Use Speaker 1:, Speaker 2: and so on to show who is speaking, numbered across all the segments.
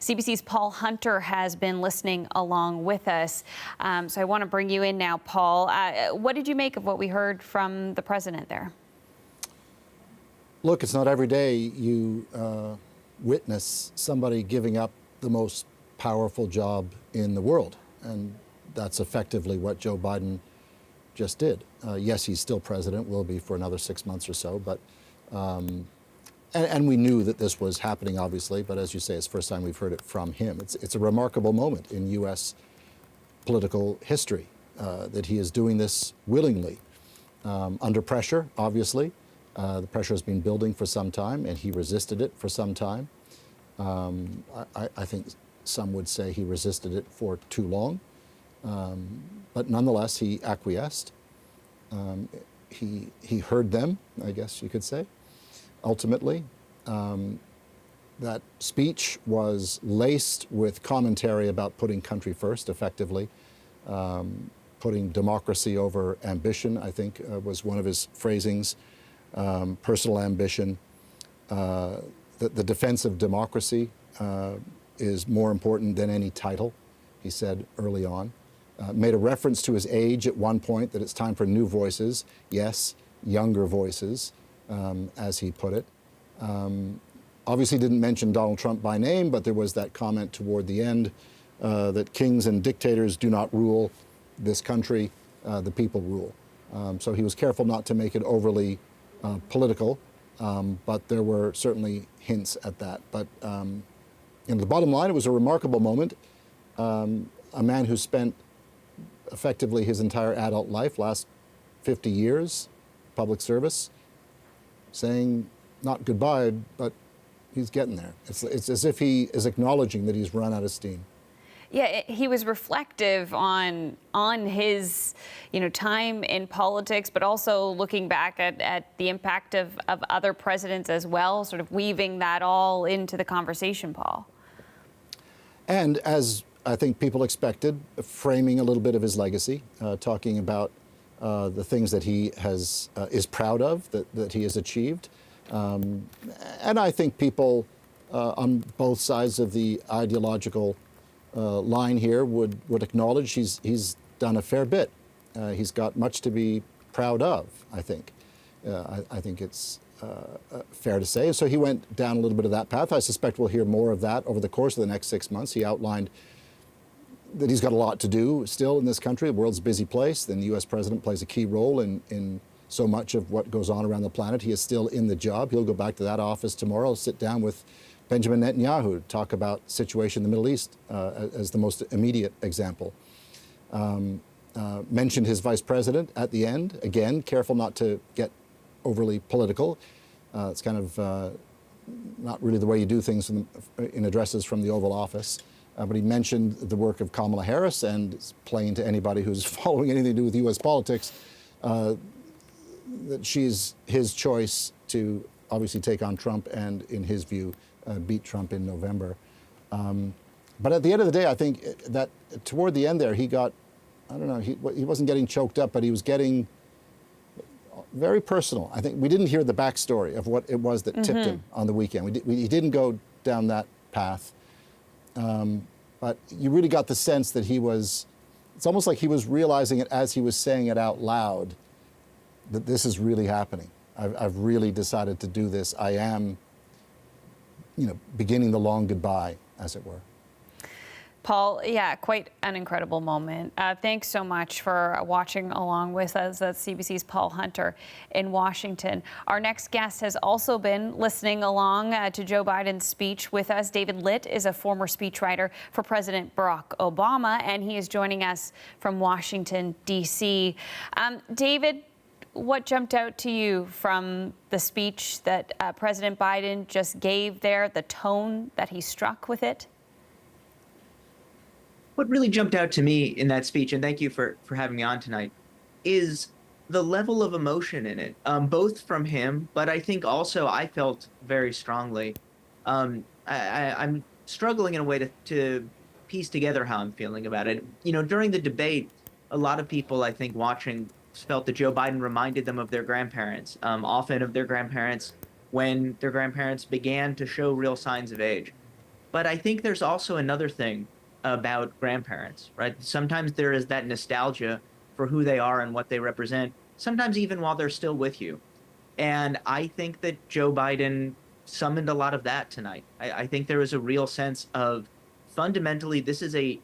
Speaker 1: CBC's Paul Hunter has been listening along with us. So I want to bring you in now, Paul. What did you make of what we heard from the president there?
Speaker 2: Look, it's not every day you witness somebody giving up the most powerful job in the world. And that's effectively what Joe Biden just did. Yes, he's still president, will be for another 6 months or so, but and we knew that this was happening, obviously, but as you say, it's the first time we've heard it from him. It's a remarkable moment in U.S. political history that he is doing this willingly, under pressure, obviously. The pressure has been building for some time, and he resisted it for some time. I think some would say he resisted it for too long, but nonetheless, he acquiesced. He heard them, I guess you could say. Ultimately, that speech was laced with commentary about putting country first, effectively, putting democracy over ambition, I think was one of his phrasings, personal ambition. The defense of democracy is more important than any title, he said early on. Made a reference to his age at one point, that it's time for new voices. Yes, younger voices, as he put it. Obviously didn't mention Donald Trump by name, but there was that comment toward the end that kings and dictators do not rule this country, the people rule. So he was careful not to make it overly political, but there were certainly hints at that. But the bottom line, it was a remarkable moment. A man who spent effectively his entire adult life, last 50 years, public service, saying not goodbye, but he's getting there. It's as if he is acknowledging that he's run out of steam.
Speaker 1: Yeah, he was reflective on his, time in politics, but also looking back at the impact of other presidents as well, sort of weaving that all into the conversation, Paul.
Speaker 2: And as I think people expected, framing a little bit of his legacy, talking about the things that he is proud of, that he has achieved. And I think people on both sides of the ideological line here would acknowledge he's done a fair bit. He's got much to be proud of, I think. I think it's fair to say. So he went down a little bit of that path. I suspect we'll hear more of that over the course of the next 6 months. He outlined that he's got a lot to do still in this country. The world's a busy place. Then the U.S. president plays a key role in so much of what goes on around the planet. He is still in the job. He'll go back to that office tomorrow, sit down with Benjamin Netanyahu, talk about the situation in the Middle East as the most immediate example. Mentioned his vice president at the end. Again, careful not to get overly political. It's kind of not really the way you do things in addresses from the Oval Office. But he mentioned the work of Kamala Harris, and it's plain to anybody who's following anything to do with U.S. politics that she's his choice to obviously take on Trump and, in his view, beat Trump in November. But at the end of the day, I think that toward the end there, he got, I don't know, he wasn't getting choked up, but he was getting very personal. I think we didn't hear the backstory of what it was that tipped him on the weekend. He didn't go down that path. But you really got the sense that it's almost like he was realizing it as he was saying it out loud, that this is really happening. I've really decided to do this. I am, beginning the long goodbye, as it were.
Speaker 1: Paul, yeah, quite an incredible moment. Thanks so much for watching along with us. That's CBC's Paul Hunter in Washington. Our next guest has also been listening along to Joe Biden's speech with us. David Litt is a former speechwriter for President Barack Obama, and he is joining us from Washington, D.C. David, what jumped out to you from the speech that President Biden just gave there, the tone that he struck with it?
Speaker 3: What really jumped out to me in that speech, and thank you for having me on tonight, is the level of emotion in it, both from him, but I think also I felt very strongly. I'm struggling in a way to piece together how I'm feeling about it. During the debate, a lot of people, I think, watching felt that Joe Biden reminded them of their grandparents, often of their grandparents when their grandparents began to show real signs of age. But I think there's also another thing about grandparents, right? Sometimes there is that nostalgia for who they are and what they represent, sometimes even while they're still with you. And I think that Joe Biden summoned a lot of that tonight. I think there was a real sense of fundamentally, this is a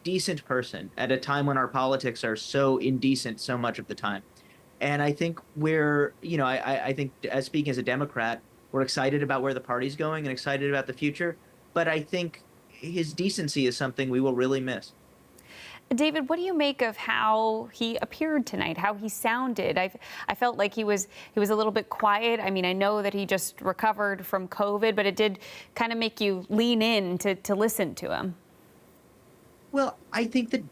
Speaker 3: decent person at a time when our politics are so indecent so much of the time. And I think I think as speaking as a Democrat, we're excited about where the party's going and excited about the future. But I think his decency is something we will really miss.
Speaker 1: David, what do you make of how he appeared tonight, how he sounded? I felt like he was a little bit quiet. I mean, I know that he just recovered from COVID, but it did kind of make you lean in to listen to him.
Speaker 3: Well, I think that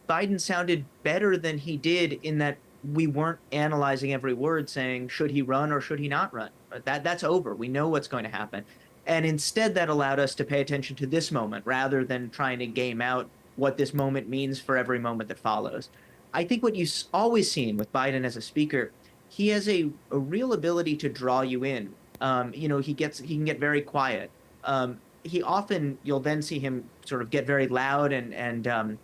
Speaker 3: Biden sounded better than he did in that we weren't analyzing every word saying, should he run or should he not run? That's over. We know what's going to happen. And instead, that allowed us to pay attention to this moment rather than trying to game out what this moment means for every moment that follows. I think what you've always seen with Biden as a speaker, he has a real ability to draw you in. He can get very quiet. You'll then see him sort of get very loud and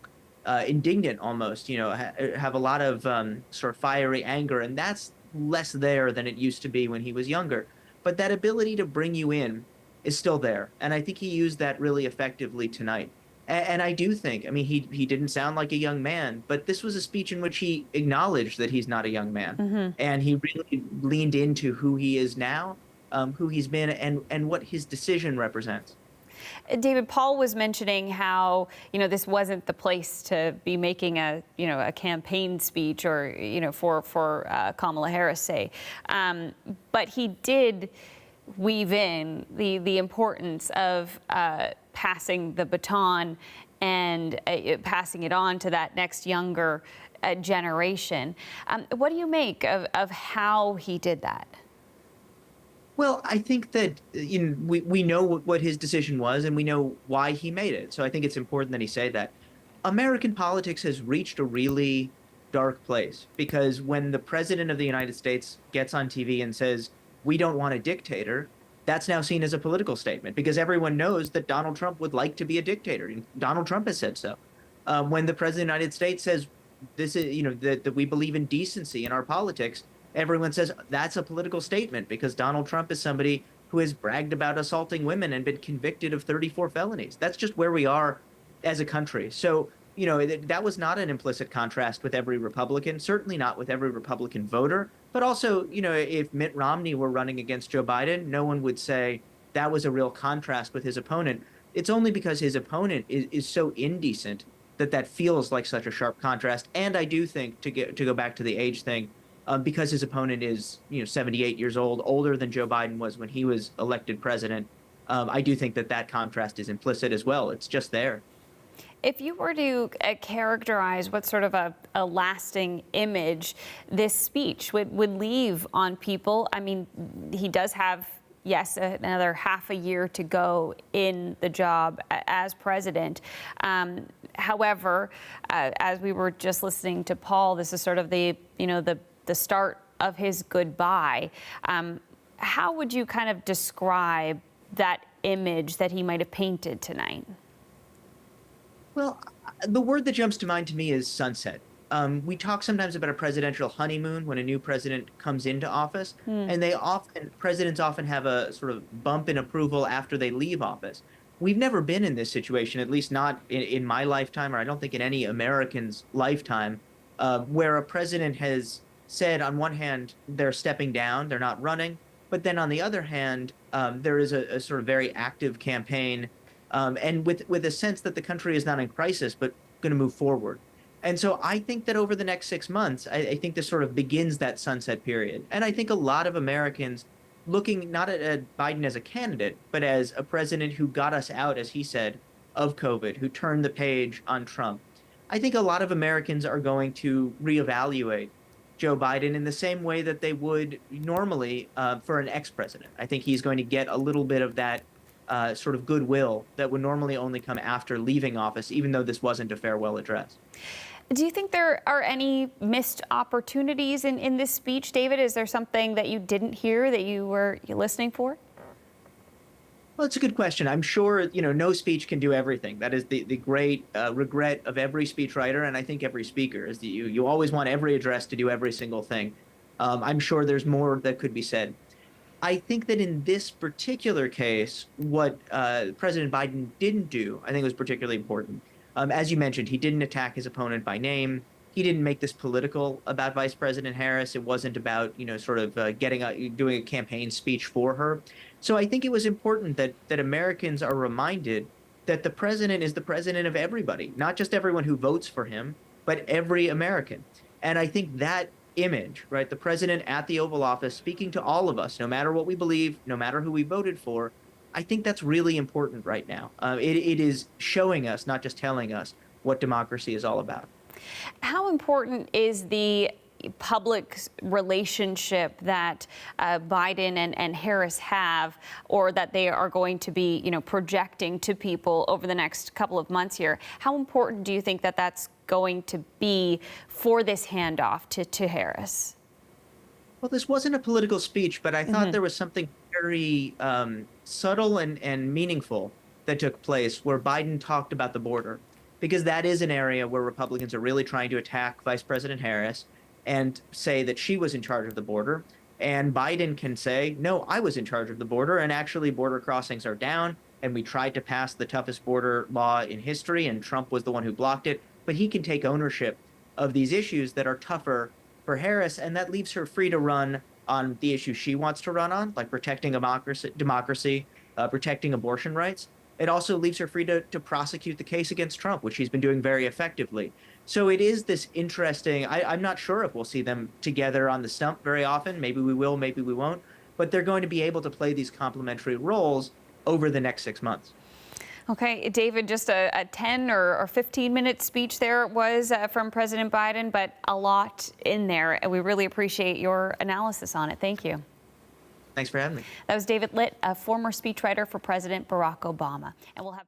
Speaker 3: indignant almost, have a lot of sort of fiery anger. And that's less there than it used to be when he was younger. But that ability to bring you in is still there. And I think he used that really effectively tonight. And I do think, I mean, he didn't sound like a young man, but this was a speech in which he acknowledged that he's not a young man. Mm-hmm. And he really leaned into who he is now, who he's been, and what his decision represents.
Speaker 1: David, Paul was mentioning how, this wasn't the place to be making a campaign speech or, for Kamala Harris, say. But he did weave in the importance of passing the baton and passing it on to that next younger generation. What do you make of how he did that?
Speaker 3: Well, I think that we know what his decision was and we know why he made it. So I think it's important that he say that. American politics has reached a really dark place because when the president of the United States gets on TV and says, we don't want a dictator, that's now seen as a political statement because everyone knows that Donald Trump would like to be a dictator. Donald Trump has said so. When the president of the United States says this is, that we believe in decency in our politics, everyone says that's a political statement because Donald Trump is somebody who has bragged about assaulting women and been convicted of 34 felonies. That's just where we are as a country. So, that was not an implicit contrast with every Republican, certainly not with every Republican voter. But also, if Mitt Romney were running against Joe Biden, no one would say that was a real contrast with his opponent. It's only because his opponent is so indecent that feels like such a sharp contrast. And I do think, to go back to the age thing, because his opponent is 78 years old, older than Joe Biden was when he was elected president, I do think that contrast is implicit as well. It's just there.
Speaker 1: If you were to characterize what sort of a lasting image this speech would leave on people, I mean, he does have, yes, another half a year to go in the job as president. However, as we were just listening to Paul, this is sort of the start of his goodbye. How would you kind of describe that image that he might have painted tonight?
Speaker 3: Well, the word that jumps to mind to me is sunset. We talk sometimes about a presidential honeymoon when a new president comes into office, and presidents often have a sort of bump in approval after they leave office. We've never been in this situation, at least not in my lifetime, or I don't think in any American's lifetime, where a president has said, on one hand, they're stepping down, they're not running, but then on the other hand, there is a sort of very active campaign, and with a sense that the country is not in crisis, but going to move forward. And so I think that over the next 6 months, I think this sort of begins that sunset period. And I think a lot of Americans looking not at Biden as a candidate, but as a president who got us out, as he said, of COVID, who turned the page on Trump. I think a lot of Americans are going to reevaluate Joe Biden in the same way that they would normally for an ex-president. I think he's going to get a little bit of that sort of goodwill that would normally only come after leaving office, even though this wasn't a farewell address.
Speaker 1: Do you think there are any missed opportunities in this speech, David? Is there something that you didn't hear that you were listening for?
Speaker 3: Well, it's a good question. I'm sure, no speech can do everything. That is the great regret of every speechwriter, and I think every speaker, is that you always want every address to do every single thing. I'm sure there's more that could be said. I think that in this particular case, what President Biden didn't do, I think was particularly important. As you mentioned, he didn't attack his opponent by name. He didn't make this political about Vice President Harris. It wasn't about, sort of doing a campaign speech for her. So I think it was important that Americans are reminded that the president is the president of everybody, not just everyone who votes for him, but every American. And I think that image, right, the president at the Oval Office speaking to all of us, no matter what we believe, no matter who we voted for, I think that's really important right now. It is showing us, not just telling us, what democracy is all about.
Speaker 1: How important is the public relationship that Biden and Harris have, or that they are going to be, projecting to people over the next couple of months here? How important do you think that that's going to be for this handoff to Harris?
Speaker 3: Well, this wasn't a political speech, but I thought there was something very subtle and meaningful that took place where Biden talked about the border, because that is an area where Republicans are really trying to attack Vice President Harris and say that she was in charge of the border. And Biden can say, no, I was in charge of the border, and actually border crossings are down, and we tried to pass the toughest border law in history, and Trump was the one who blocked it. But he can take ownership of these issues that are tougher for Harris, and that leaves her free to run on the issues she wants to run on, like protecting democracy, protecting abortion rights. It also leaves her free to prosecute the case against Trump, which she's been doing very effectively. So it is this interesting, I'm not sure if we'll see them together on the stump very often. Maybe we will, maybe we won't. But they're going to be able to play these complementary roles over the next 6 months.
Speaker 1: Okay, David, just a 10 or 15-minute speech there was from President Biden, but a lot in there. And we really appreciate your analysis on it. Thank you.
Speaker 3: Thanks for having me.
Speaker 1: That was David Litt, a former speechwriter for President Barack Obama. And we'll have